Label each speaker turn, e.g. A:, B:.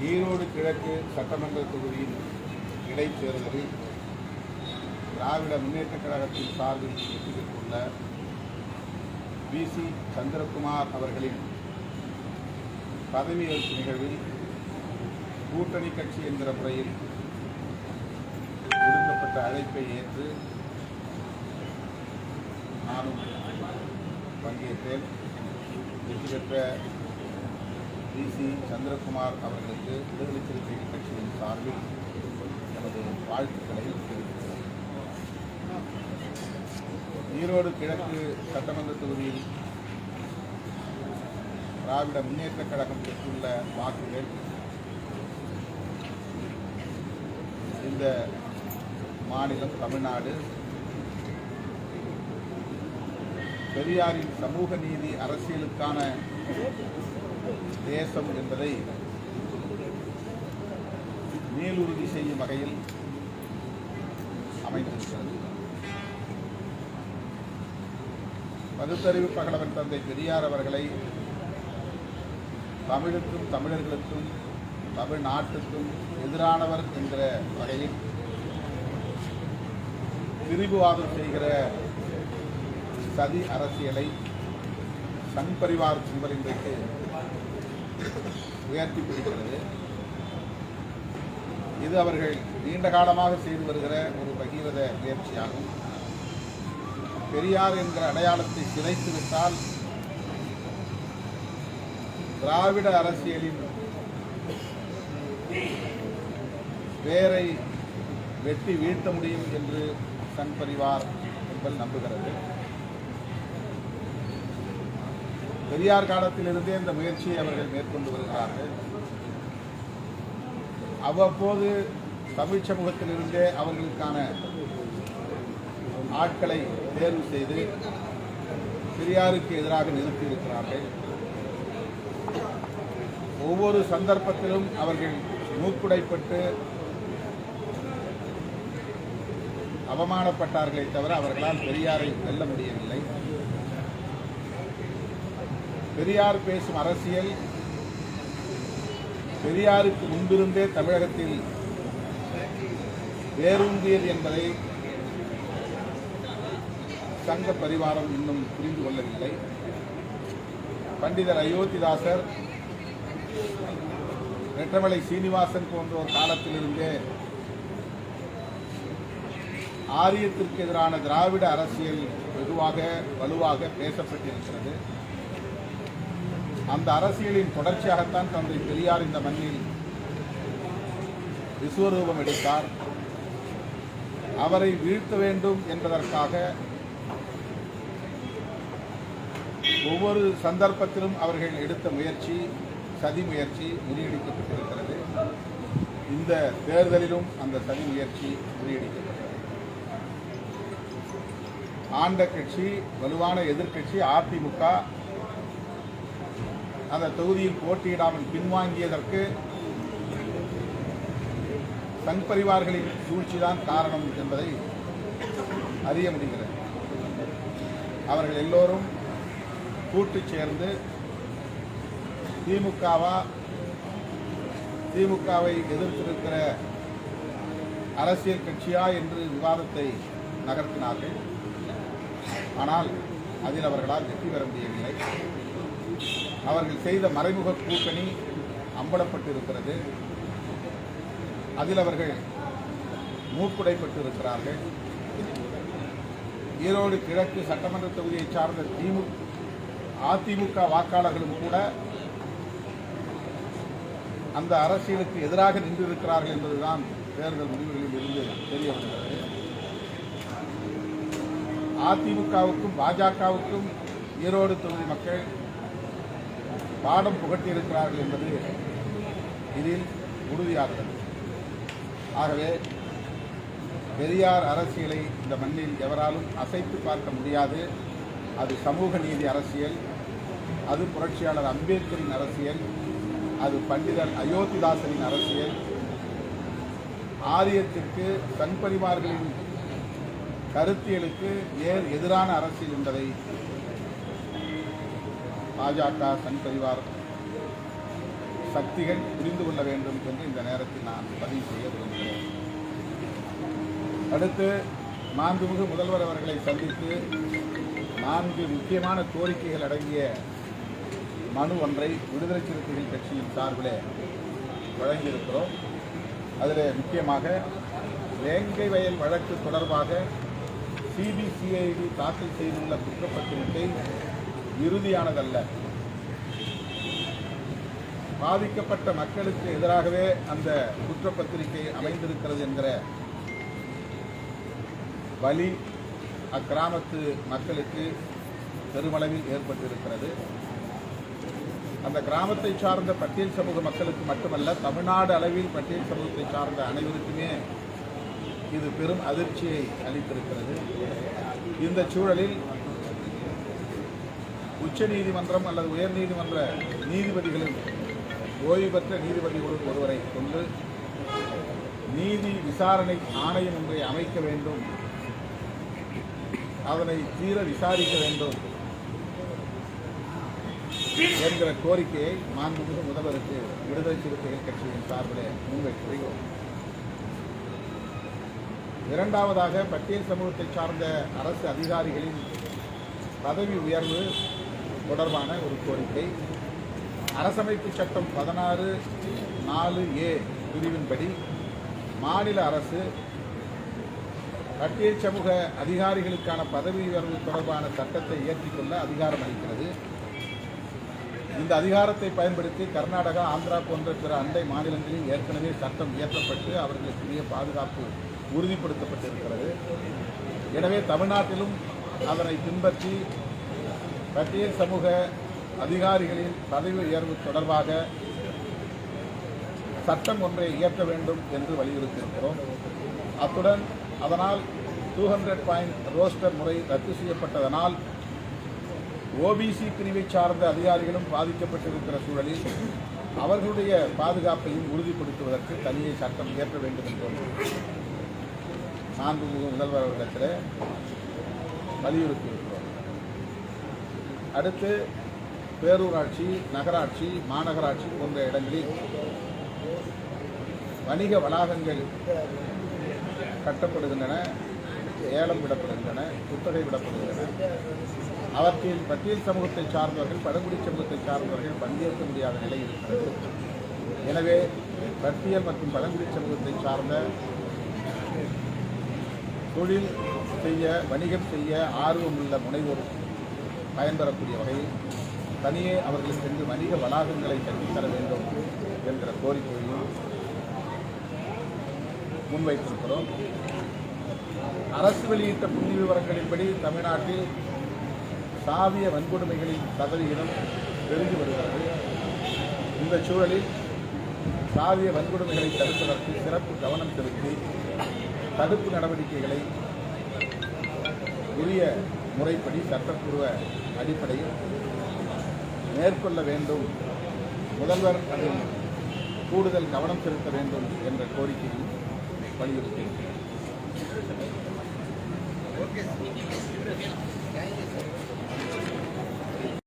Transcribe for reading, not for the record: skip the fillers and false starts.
A: ஈரோடு கிழக்கு சட்டமன்ற தொகுதியின் இடைத்தேர்தலில் திராவிட முன்னேற்றக் கழகத்தின் சார்பில் வெற்றி பெற்றுள்ள வி.சி. சந்திரகுமார் அவர்களின் பதவியேற்பு நிகழ்வில் கூட்டணி கட்சி என்கிற முறையில் கொடுக்கப்பட்ட அழைப்பை ஏற்று நானும் பங்கேற்றேன். வெற்றி பெற்ற வி.சி. சந்திரகுமார் அவர்களுக்கு விடுதலை சிறுத்தைகள் கட்சியின் சார்பில் எனது வாழ்த்துக்களை தெரிவிக்கிறேன். ஈரோடு கிழக்கு சட்டமன்ற தொகுதியில் திராவிட முன்னேற்றக் கழகம் பெற்றுள்ள வாக்குகள் இந்த மாநிலம் தமிழ்நாடு பெரியாரின் சமூக நீதி அரசியலுக்கான தேசம் என்பதை மேலுறுதி செய்யும் வகையில் அமைந்திருக்கிறது. பகுத்தறிவு பகலவன் தந்தை பெரியார் அவர்களை தமிழுக்கும் தமிழர்களுக்கும் தமிழ்நாட்டுக்கும் எதிரானவர் என்கிற வகையில் பிரிவுவாதம் செய்கிற சதி அரசியலை சங் பரிவார் சிம்பல் இன்றைக்கு உயர்த்தி பிடிக்கிறது. இது அவர்கள் நீண்ட காலமாக செய்து வருகிற ஒரு பகீரத முயற்சியாகும். பெரியார் என்கிற அடையாளத்தை சிதைத்துவிட்டால் திராவிட அரசியலின் வேரை வெட்டி வீழ்த்த முடியும் என்று சங் பரிவார் சிம்பல் நம்புகிறது. பெரியார் காலத்திலிருந்தே இந்த முயற்சியை அவர்கள் மேற்கொண்டு வருகிறார்கள். அவ்வப்போது தமிழ் சமூகத்திலிருந்தே அவர்களுக்கான ஆட்களை தேர்வு செய்து பெரியாருக்கு எதிராக நிறுத்தியிருக்கிறார்கள். ஒவ்வொரு சந்தர்ப்பத்திலும் அவர்கள் மூக்குடைப்பட்டு அவமானப்பட்டார்களே தவிர அவர்களால் பெரியாரை வெல்ல முடியவில்லை. பெரியார் பேசும் அரசியல் பெரியாருக்கு முன்பிருந்தே தமிழகத்தில் வேரூன்றியது என்பதை சங்க பரிவாரம் இன்னும் புரிந்து கொள்ளவில்லை. பண்டிதர் அயோத்திதாசர், ரெட்டமலை சீனிவாசன் போன்றோர் காலத்திலிருந்தே ஆரியத்திற்கு எதிரான திராவிட அரசியல் வெகுவாக வலுவாக பேசப்பட்டிருக்கிறது. அந்த அரசியலின் தொடர்ச்சியாகத்தான் தந்தை பெரியார் இந்த மண்ணில் விஸ்வரூபம் எடுத்தார். அவரை வீழ்த்த வேண்டும் என்பதற்காக ஒவ்வொரு சந்தர்ப்பத்திலும் அவர்கள் எடுத்த முயற்சி சதி முயற்சி முறியடிக்கப்பட்டிருக்கிறது. இந்த தேர்தலிலும் அந்த சதி முயற்சி முறியடிக்கப்பட்டது. ஆண்ட கட்சி வலுவான எதிர்க்கட்சி அதிமுக அந்த தொகுதியில் போட்டியிடாமல் பின்வாங்கியதற்கு சங் பரிவார்களின் சூழ்ச்சிதான் காரணம் என்பதை அறிய முடிகிறது. அவர்கள் எல்லோரும் கூட்டு சேர்ந்து திமுகவை எதிர்த்திருக்கிற அரசியல் கட்சியா என்று விவாதத்தை நகர்த்தினார்கள். ஆனால் அதில் அவர்களால் வெற்றி பெற முடியவில்லை. அவர்கள் செய்த மறைமுக கூட்டணி அம்பலப்பட்டிருக்கிறது. அதில் அவர்கள் மூக்குடைப்பட்டு இருக்கிறார்கள். ஈரோடு கிழக்கு சட்டமன்ற தொகுதியை சார்ந்த அதிமுக வாக்காளர்களும் கூட அந்த அரசியலுக்கு எதிராக நின்றிருக்கிறார்கள் என்பதுதான் தேர்தல் முடிவுகளில் இருந்து தெரிய வருகிறது. அதிமுகவுக்கும் பாஜகவுக்கும் ஈரோடு தொகுதி மக்கள் பாடம் புகட்டியிருக்கிறார்கள் என்பது இதில் உறுதியாகிறது. ஆகவே பெரியார் அரசியலை இந்த மண்ணில் எவராலும் அசைத்து பார்க்க முடியாது. அது சமூக நீதி அரசியல், அது புரட்சியாளர் அம்பேத்கரின் அரசியல், அது பண்டிதர் அயோத்திதாசனின் அரசியல், ஆரியத்திற்கு சங் பரிவார்களின் கருத்தியலுக்கு எதிரான அரசியல் என்பதை பாஜக, சங் பரிவார் சக்திகள் புரிந்து கொள்ள வேண்டும் என்று இந்த நேரத்தில் நான் பதிவு செய்ய விரும்புகிறேன். அடுத்து மாண்புமிகு முதல்வர் அவர்களை சந்தித்து 4 முக்கியமான கோரிக்கைகள் அடங்கிய மனு ஒன்றை விடுதலை சிறுத்தைகள் கட்சியின் சார்பில் வழங்கியிருக்கிறோம். அதில் முக்கியமாக வேங்கை வயல் வழக்கு தொடர்பாக சிபிசிஐடி தாக்கல் செய்துள்ள குற்றப்பத்திரிகை இறுதியானதல்ல. பாதிக்கப்பட்ட மக்களுக்கு எதிராகவே அந்த குற்றப்பத்திரிகை அமைந்திருக்கிறது என்கிற வலி அக்கிராமத்து மக்களுக்கு பெருமளவில் ஏற்பட்டிருக்கிறது. அந்த கிராமத்தை சார்ந்த பட்டியல் சமூக மக்களுக்கு மட்டுமல்ல, தமிழ்நாடு அளவில் பட்டியல் சமூகத்தை சார்ந்த அனைவருக்குமே இது பெரும் அதிர்ச்சியை அளித்திருக்கிறது. இந்த சூழலில் உச்ச நீதிமன்றம் அல்லது உயர்நீதிமன்ற நீதிபதிகளின் ஓய்வு பெற்ற நீதிபதிகளுடன் ஒருவரை கொண்டு நீதி விசாரணை ஆணையம் ஒன்றை அமைக்க வேண்டும், அதனை தீர விசாரிக்க வேண்டும் என்கிற கோரிக்கையை மாண்புமிகு முதல்வருக்கு விடுதலை சிறுத்தைகள் கட்சியின் சார்பில் முன்வைக்கிறோம். இரண்டாவதாக, பட்டியல் சமூகத்தை சார்ந்த அரசு அதிகாரிகளின் பதவி உயர்வு தொடர்பான ஒரு கோரிக்கை. அரசமைப்பு சட்டம் 16(4)A பிரிவின்படி மாநில அரசு பட்டியல் சமூக அதிகாரிகளுக்கான பதவி உயர்வு தொடர்பான சட்டத்தை இயற்றிக்கொள்ள அதிகாரம் அளிக்கிறது. இந்த அதிகாரத்தை பயன்படுத்தி கர்நாடகா, ஆந்திரா போன்ற பிற அண்டை மாநிலங்களில் ஏற்கனவே சட்டம் இயற்றப்பட்டு அவர்களுக்குரிய பாதுகாப்பு உறுதிப்படுத்தப்பட்டிருக்கிறது. எனவே தமிழ்நாட்டிலும் அதனை பின்பற்றி பட்டியல் சமூக அதிகாரிகளின் பதவி உயர்வு தொடர்பாக சட்டம் ஒன்றை இயற்ற வேண்டும் என்று வலியுறுத்தியிருக்கிறோம். அத்துடன் அதனால் 200 பாயிண்ட் ரோஸ்டர் முறை ரத்து செய்யப்பட்டதனால் ஓபிசி பிரிவை சார்ந்த அதிகாரிகளும் பாதிக்கப்பட்டிருக்கிற சூழலில் அவர்களுடைய பாதுகாப்பையும் உறுதிப்படுத்துவதற்கு தனியே சட்டம் இயற்ற வேண்டும் என்றும் மாண்புமிகு முதல்வர் அவர்களிடத்தில் வலியுறுத்தியிருக்கிறோம். அடுத்து பேரூராட்சி, நகராட்சி, மாநகராட்சி போன்ற இடங்களில் வணிக வளாகங்கள் கட்டப்படுகின்றன, ஏலம் விடப்படுகின்றன, குத்தகை விடப்படுகின்றன. அவற்றில் பட்டியல் சமூகத்தை சார்ந்தவர்கள், பழங்குடி சமூகத்தை சார்ந்தவர்கள் பங்கேற்க முடியாத நிலை இருக்கிறது. எனவே பட்டியல் மற்றும் பழங்குடி சமூகத்தை சார்ந்த தொழில் செய்ய, வணிகம் செய்ய ஆர்வமுள்ள முனைவோர் பயன்பெறக்கூடிய வகையில் தனியே அவர்களுக்கு சென்று வணிக வளாகங்களை கட்டித்தர வேண்டும் என்கிற கோரிக்கையையும் முன்வைத்திருக்கிறோம். அரசு வெளியிட்ட புள்ளி விவரங்களின்படி தமிழ்நாட்டில் சாதிய வன்கொடுமைகளின் சதவிகிதம் பெருகி வருகிறது. இந்த சூழலில் சாதிய வன்கொடுமைகளை தடுப்பதற்கு சிறப்பு கவனம் செலுத்தி தடுப்பு நடவடிக்கைகளை உரிய முறைப்படி சட்டப்பூர்வ அடிப்படையில் மேற்கொள்ள வேண்டும், முதல்வர் அதில் கூடுதல் கவனம் செலுத்த வேண்டும் என்ற கோரிக்கையும் வலியுறுத்தியிருக்கிறார்.